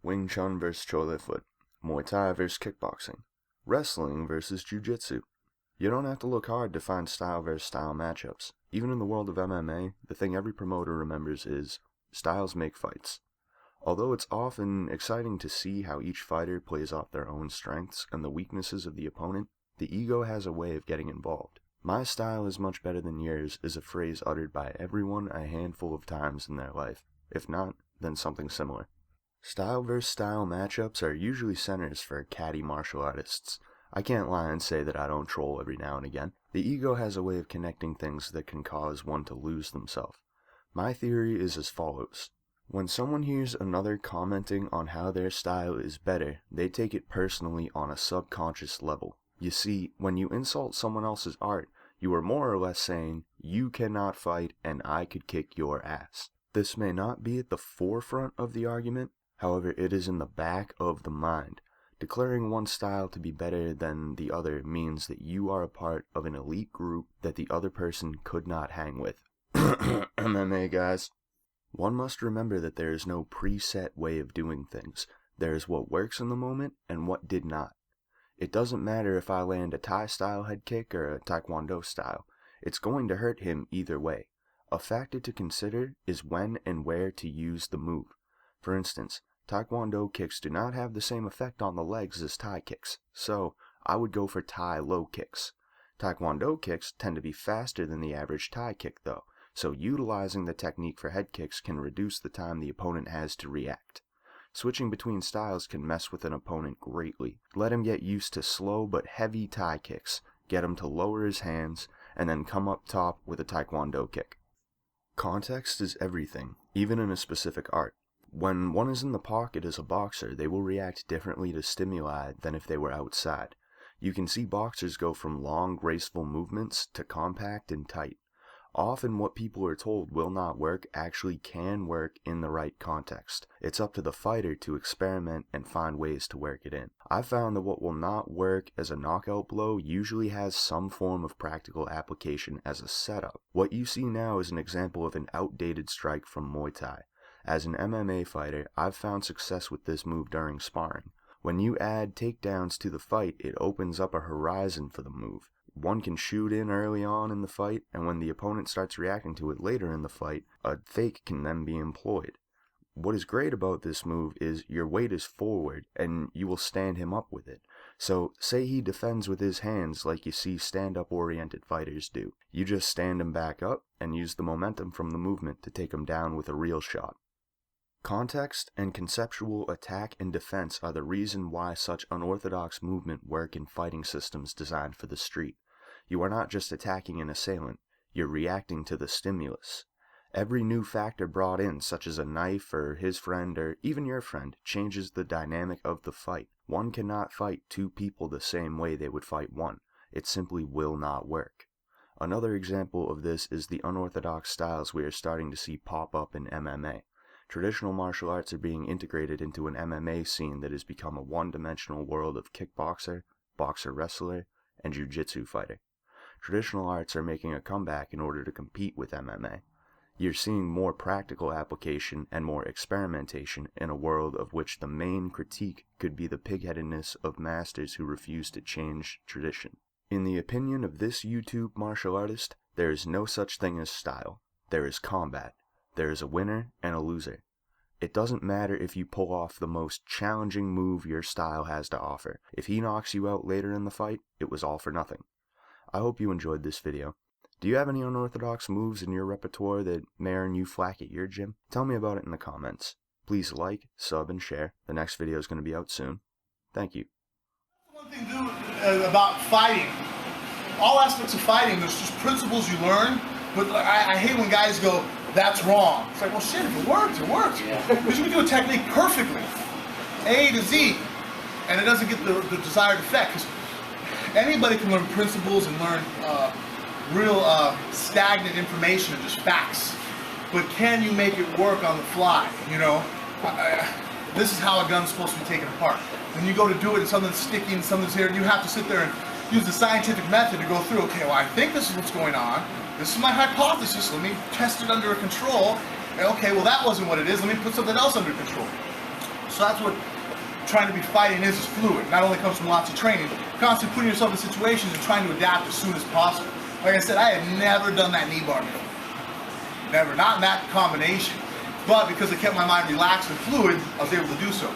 Wing Chun vs. Chole Foot, Muay Thai vs. Kickboxing, Wrestling vs. Jiu-Jitsu. You don't have to look hard to find style vs. style matchups. Even in the world of MMA, the thing every promoter remembers is, styles make fights. Although it's often exciting to see how each fighter plays off their own strengths and the weaknesses of the opponent, the ego has a way of getting involved. "My style is much better than yours" is a phrase uttered by everyone a handful of times in their life. If not, then something similar. Style vs. style matchups are usually centers for catty martial artists. I can't lie and say that I don't troll every now and again. The ego has a way of connecting things that can cause one to lose themselves. My theory is as follows. When someone hears another commenting on how their style is better, they take it personally on a subconscious level. You see, when you insult someone else's art, you are more or less saying, "You cannot fight and I could kick your ass." This may not be at the forefront of the argument, however it is in the back of the mind. Declaring one style to be better than the other means that you are a part of an elite group that the other person could not hang with. MMA guys. One must remember that there is no preset way of doing things. There is what works in the moment and what did not. It doesn't matter if I land a Thai style head kick or a Taekwondo style. It's going to hurt him either way. A factor to consider is when and where to use the move. For instance, Taekwondo kicks do not have the same effect on the legs as Thai kicks, so I would go for Thai low kicks. Taekwondo kicks tend to be faster than the average Thai kick though, so utilizing the technique for head kicks can reduce the time the opponent has to react. Switching between styles can mess with an opponent greatly. Let him get used to slow but heavy Thai kicks, get him to lower his hands, and then come up top with a Taekwondo kick. Context is everything, even in a specific art. When one is in the pocket as a boxer, they will react differently to stimuli than if they were outside. You can see boxers go from long, graceful movements to compact and tight. Often what people are told will not work actually can work in the right context. It's up to the fighter to experiment and find ways to work it in. I've found that what will not work as a knockout blow usually has some form of practical application as a setup. What you see now is an example of an outdated strike from Muay Thai. As an MMA fighter, I've found success with this move during sparring. When you add takedowns to the fight, it opens up a horizon for the move. One can shoot in early on in the fight, and when the opponent starts reacting to it later in the fight, a fake can then be employed. What is great about this move is your weight is forward, and you will stand him up with it. So, say he defends with his hands like you see stand-up oriented fighters do. You just stand him back up, and use the momentum from the movement to take him down with a real shot. Context and conceptual attack and defense are the reason why such unorthodox movement work in fighting systems designed for the street. You are not just attacking an assailant, you're reacting to the stimulus. Every new factor brought in, such as a knife or his friend or even your friend, changes the dynamic of the fight. One cannot fight two people the same way they would fight one. It simply will not work. Another example of this is the unorthodox styles we are starting to see pop up in MMA. Traditional martial arts are being integrated into an MMA scene that has become a one-dimensional world of kickboxer, boxer-wrestler, and jiu-jitsu fighter. Traditional arts are making a comeback in order to compete with MMA. You're seeing more practical application and more experimentation in a world of which the main critique could be the pigheadedness of masters who refuse to change tradition. In the opinion of this YouTube martial artist, there is no such thing as style. There is combat. There is a winner and a loser. It doesn't matter if you pull off the most challenging move your style has to offer. If he knocks you out later in the fight, it was all for nothing. I hope you enjoyed this video. Do you have any unorthodox moves in your repertoire that may earn you flack at your gym? Tell me about it in the comments. Please like, sub, and share. The next video is going to be out soon. Thank you. One thing about fighting, all aspects of fighting, there's just principles you learn, but I hate when guys go, "That's wrong." It's like, well shit, if it worked, it worked. Because you can do a technique perfectly, A to Z, and it doesn't get the desired effect. Because anybody can learn principles and learn real stagnant information and just facts. But can you make it work on the fly, you know? This is how a gun's supposed to be taken apart. When you go to do it and something's sticky and something's here, you have to sit there and use the scientific method to go through, okay, well I think this is what's going on. This is my hypothesis, let me test it under control. Okay, well that wasn't what it is, let me put something else under control. So that's what trying to be fighting is fluid. Not only comes from lots of training, constantly putting yourself in situations and trying to adapt as soon as possible. Like I said, I had never done that knee bar before. Never, not in that combination. But because I kept my mind relaxed and fluid, I was able to do so.